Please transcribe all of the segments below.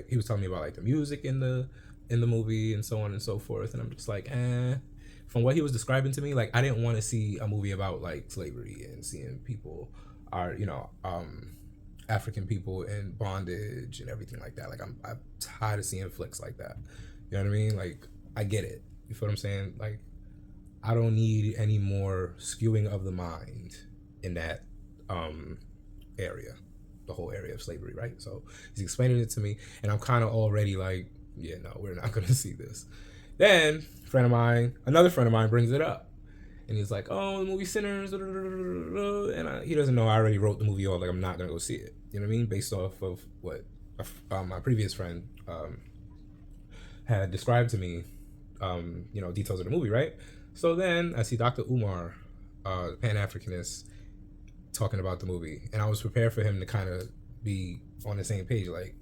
he was telling me about like the music in the movie and so on and so forth, and I'm just like, eh. From what he was describing to me, like I didn't want to see a movie about like slavery and seeing people are African people in bondage and everything like that. Like I'm tired of seeing flicks like that. You know what I mean? Like I get it. You feel what I'm saying? Like I don't need any more skewing of the mind in that area, the whole area of slavery, right? So he's explaining it to me, and I'm kind of already like, yeah, no, we're not gonna see this. Then another friend of mine brings it up, and he's like, "Oh, the movie Sinners," and he doesn't know I already wrote the movie off. Like I'm not gonna go see it. You know what I mean? Based off of what my previous friend had described to me, details of the movie, right? So then I see Dr. Umar, Pan Africanist, talking about the movie, and I was prepared for him to kind of be on the same page, like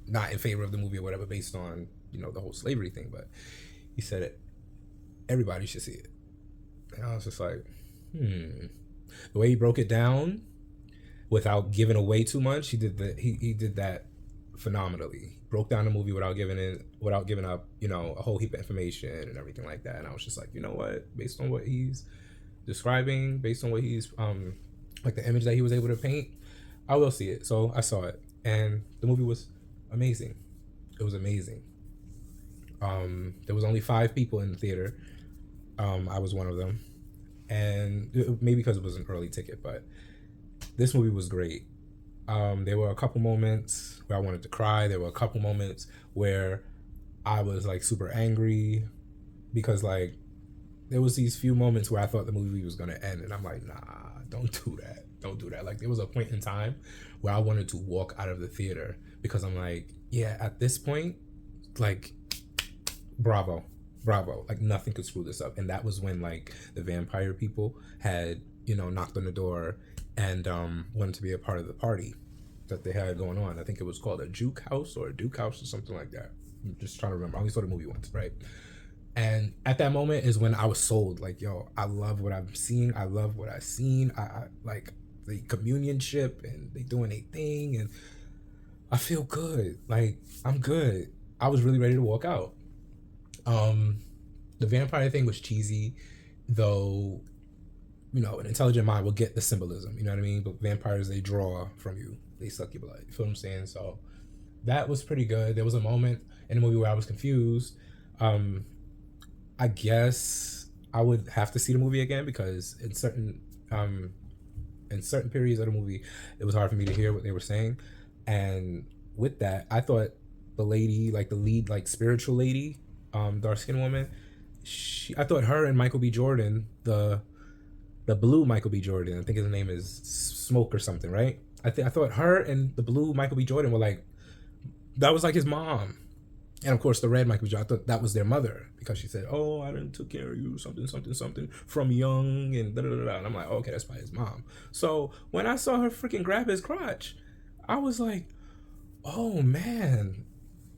not in favor of the movie or whatever, based on the whole slavery thing. But he said it, everybody should see it, and I was just like, the way he broke it down without giving away too much, he did that phenomenally. Broke down the movie without giving up a whole heap of information and everything like that. And I was just like, you know what, based on what he's describing, based on what he's like the image that he was able to paint, I will see it. So I saw it, and the movie was amazing. It was amazing. There was only 5 people in the theater. I was one of them, and maybe because it was an early ticket, but this movie was great. There were a couple moments where I wanted to cry. There were a couple moments where I was like super angry because like there was these few moments where I thought the movie was gonna end, and I'm like, nah, don't do that. Don't do that. Like there was a point in time where I wanted to walk out of the theater because I'm like, yeah, at this point, like, bravo. Like nothing could screw this up. And that was when like the vampire people had, knocked on the door and wanted to be a part of the party that they had going on. I think it was called a Juke House or a Duke House or something like that. I'm just trying to remember. I only saw the movie once, right? And at that moment is when I was sold. Like, yo, I love what I'm seeing. I love what I've seen. I like the communionship and they doing a thing, and I feel good. Like I'm good. I was really ready to walk out. The vampire thing was cheesy, though. An intelligent mind will get the symbolism. You know what I mean? But vampires, they draw from you. They suck your blood. You feel what I'm saying? So that was pretty good. There was a moment in the movie where I was confused. I guess I would have to see the movie again because in certain periods of the movie, it was hard for me to hear what they were saying. And with that, I thought the lady, like the lead, like spiritual lady, dark skinned woman, I thought her and Michael B. Jordan, the blue Michael B. Jordan, I think his name is Smoke or something, right? I thought her and the blue Michael B. Jordan were like, that was like his mom. And of course, the red Michael B. Jordan, I thought that was their mother because she said, "Oh, I didn't took care of you, something, something, something from young," and da da da. And I'm like, oh, okay, that's probably his mom. So when I saw her freaking grab his crotch, I was like, oh man,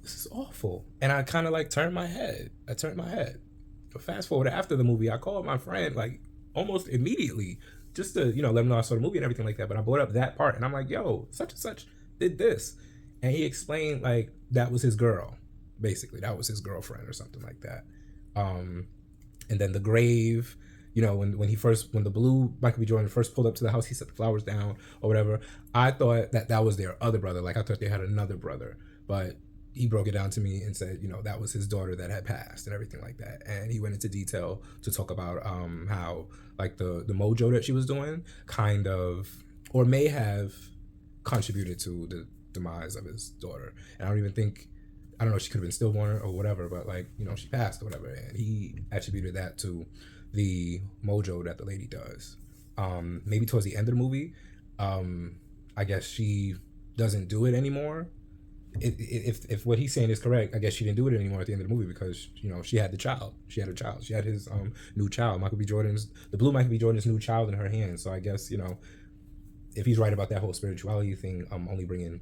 this is awful. And I kind of like turned my head. But fast forward after the movie, I called my friend like almost immediately just to let him know I saw the movie and everything like that. But I brought up that part, and I'm like, yo, such and such did this, and he explained like that was his girl. Basically, that was his girlfriend or something like that. And then the grave, when the blue Michael B. Jordan first pulled up to the house, he set the flowers down or whatever. I thought that was their other brother. Like I thought they had another brother, but he broke it down to me and said, that was his daughter that had passed and everything like that. And he went into detail to talk about how like the mojo that she was doing kind of, or may have contributed to the demise of his daughter. And I don't know, she could have been stillborn or whatever, but like, she passed or whatever. And he attributed that to the mojo that the lady does. Maybe towards the end of the movie, I guess she doesn't do it anymore. If what he's saying is correct, I guess she didn't do it anymore at the end of the movie because, she had the child. She had a child. She had his new child, the blue Michael B. Jordan's new child in her hands. So I guess, if he's right about that whole spirituality thing, only bringing,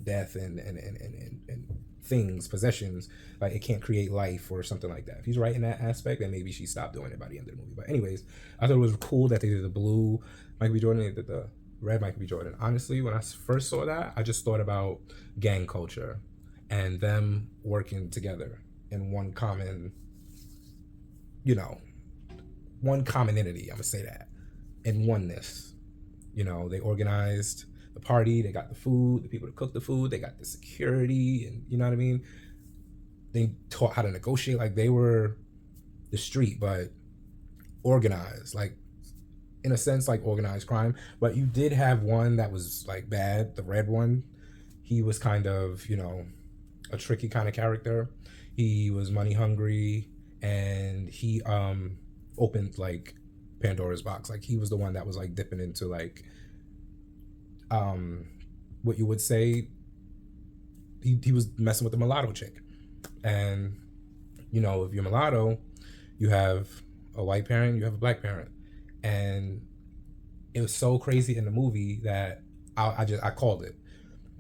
death and things, possessions, like it can't create life or something like that. If he's right in that aspect, then maybe she stopped doing it by the end of the movie. But anyways, I thought it was cool that they did the blue Michael B. Jordan, they did the Red Michael B. Jordan. Honestly, when I first saw that, I just thought about gang culture and them working together in one common, you know, one common entity. I'm gonna say that, in oneness. You know, they organized the party, they got the food, the people to cook the food, they got the security, and you know what I mean. They taught how to negotiate. Like they were the street, but organized. Like in a sense, like organized crime. But you did have one that was like bad, the red one. He was kind of, you know, a tricky kind of character. He was money hungry, and he opened like Pandora's box. Like he was the one that was like dipping into like what you would say, he was messing with the mulatto chick. And you know, if you're mulatto, you have a white parent, you have a black parent. And it was so crazy in the movie that I called it.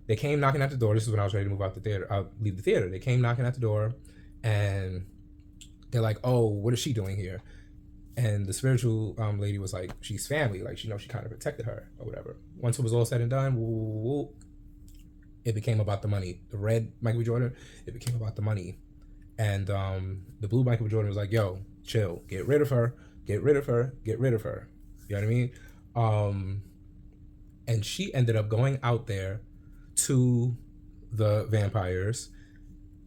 They came knocking at the door. This is when I was ready to move out the theater. Leave the theater. They came knocking at the door, and they're like, "Oh, what is she doing here?" And the spiritual lady was like, "She's family. Like, she kind of protected her or whatever." Once it was all said and done, it became about the money. The red Michael B. Jordan, it became about the money, and the blue Michael B. Jordan was like, "Yo, chill. Get rid of her. Get rid of her. Get rid of her." You know what I mean? And she ended up going out there to the vampires,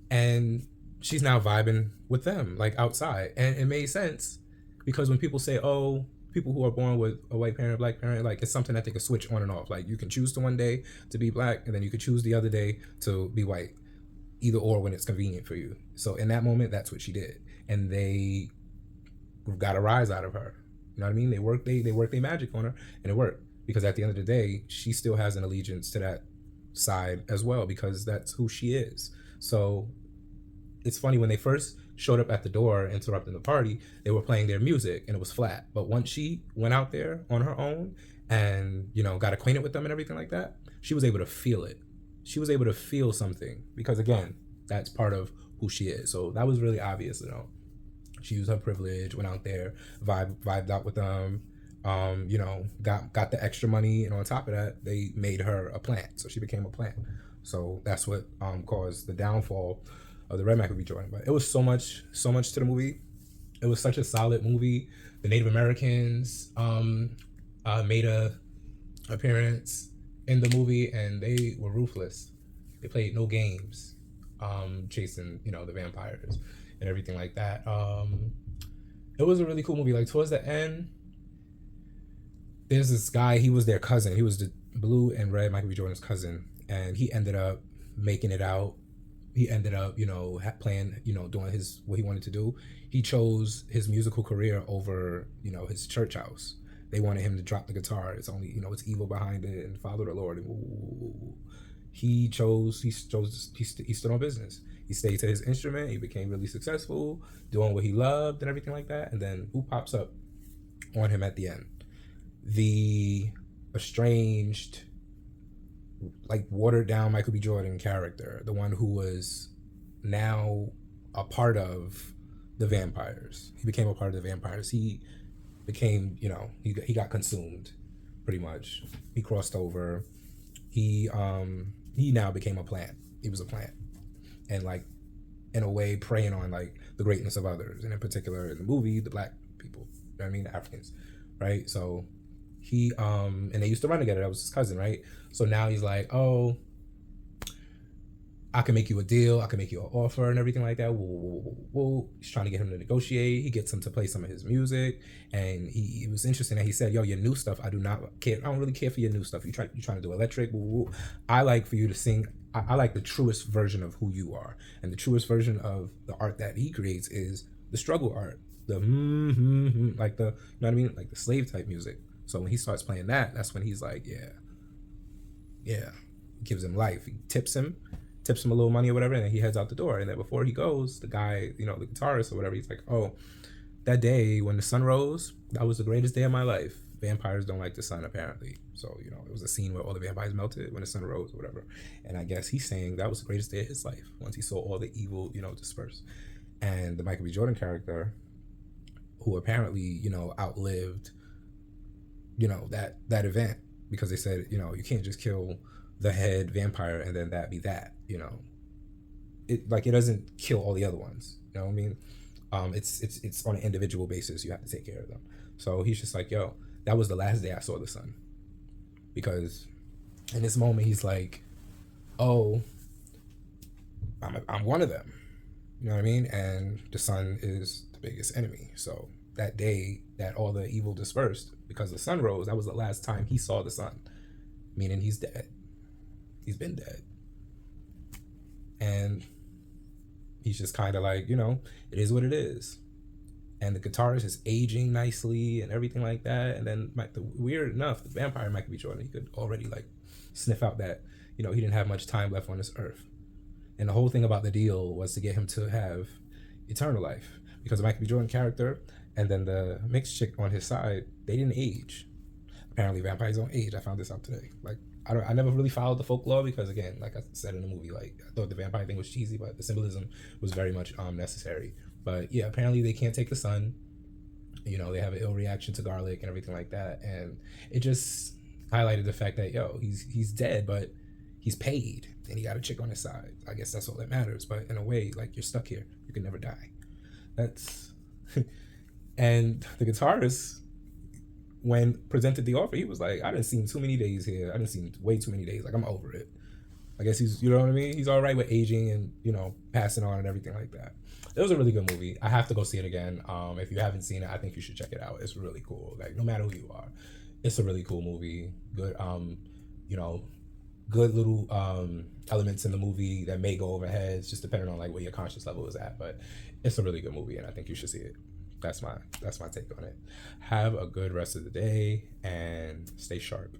and she's now vibing with them like outside. And it made sense because when people say, "Oh, people who are born with a white parent, a black parent," like it's something that they can switch on and off. Like you can choose to one day to be black, and then you could choose the other day to be white, either or when it's convenient for you. So in that moment, that's what she did, and they got a rise out of her. You know what I mean? They worked their magic on her, and it worked because at the end of the day, she still has an allegiance to that side as well because that's who she is. So it's funny when they first showed up at the door interrupting the party, they were playing their music and it was flat. But once she went out there on her own and, you know, got acquainted with them and everything like that, she was able to feel it. She was able to feel something because again, that's part of who she is. So that was really obvious, you know. She used her privilege, went out there, vibed out with them, you know, got the extra money, and on top of that, they made her a plant. So she became a plant. So that's what caused the downfall of the Red Michael B. Jordan. But it was so much to the movie. It was such a solid movie. The Native Americans made a appearance in the movie, and they were ruthless. They played no games, chasing, you know, the vampires and everything like that. It was a really cool movie. Like towards the end, there's this guy. He was their cousin. He was the blue and red Michael B. Jordan's cousin, and he ended up making it out. He ended up, you know, playing, you know, doing what he wanted to do. He chose his musical career over, you know, his church house. They wanted him to drop the guitar. It's only, you know, it's evil behind it and follow the Lord. And he stood on business. He stayed to his instrument. He became really successful, doing what he loved and everything like that. And then who pops up on him at the end? The estranged, like watered down Michael B. Jordan character, the one who was now a part of the vampires. He became a part of the vampires. He became, you know, he got consumed, pretty much. He crossed over. He now became a plant. He was a plant, and like in a way preying on like the greatness of others, and in particular in the movie, the black people. You know what I mean, the Africans, right? So he and they used to run together. That was his cousin, right? So now he's like, oh, I can make you a deal. I can make you an offer and everything like that. Whoa. He's trying to get him to negotiate. He gets him to play some of his music. And it was interesting that he said, yo, your new stuff, I do not care. I don't really care for your new stuff. You're trying to do electric. I like for you to sing. I like the truest version of who you are. And the truest version of the art that he creates is the struggle art. The like the, you know what I mean? Like the slave type music. So when he starts playing that, that's when he's like, yeah. He gives him life. He tips him a little money or whatever, and then he heads out the door. And then before he goes, the guy, you know, the guitarist or whatever, he's like, oh, that day when the sun rose, that was the greatest day of my life. Vampires don't like the sun, apparently. So, you know, it was a scene where all the vampires melted when the sun rose or whatever. And I guess he's saying that was the greatest day of his life once he saw all the evil, you know, disperse. And the Michael B. Jordan character, who apparently, you know, outlived, you know, that event, because they said, you know, you can't just kill the head vampire and then that be that, you know. It doesn't kill all the other ones. You know what I mean? It's on an individual basis. You have to take care of them. So he's just like, yo, that was the last day I saw the sun, because in this moment he's like, oh, I'm one of them. You know what I mean? And the sun is the biggest enemy. So that day that all the evil dispersed because the sun rose, that was the last time he saw the sun, meaning he's dead. He's been dead. And he's just kind of like, you know, it is what it is. And the guitarist is aging nicely and everything like that. And then, weird enough, the vampire Michael B. Jordan, he could already like sniff out that, you know, he didn't have much time left on this earth. And the whole thing about the deal was to get him to have eternal life, because the Michael B. Jordan character and then the mixed chick on his side, they didn't age. Apparently vampires don't age. I found this out today. Like, I never really followed the folklore because, again, like I said in the movie, like I thought the vampire thing was cheesy, but the symbolism was very much necessary. But yeah, apparently they can't take the sun. You know, they have an ill reaction to garlic and everything like that, and it just highlighted the fact that, yo, he's dead, but he's paid and he got a chick on his side. I guess that's all that matters. But in a way, like, you're stuck here. You can never die. That's and the guitarist, when presented the offer, he was like, I didn't seen too many days here. I didn't seen way too many days. Like, I'm over it. I guess he's, you know what I mean? He's all right with aging and, you know, passing on and everything like that. It was a really good movie. I have to go see it again. If you haven't seen it, I think you should check it out. It's really cool. Like, no matter who you are, it's a really cool movie. Good, you know, good little elements in the movie that may go over heads, just depending on like where your conscious level is at. But it's a really good movie, and I think you should see it. That's my take on it. Have a good rest of the day and stay sharp.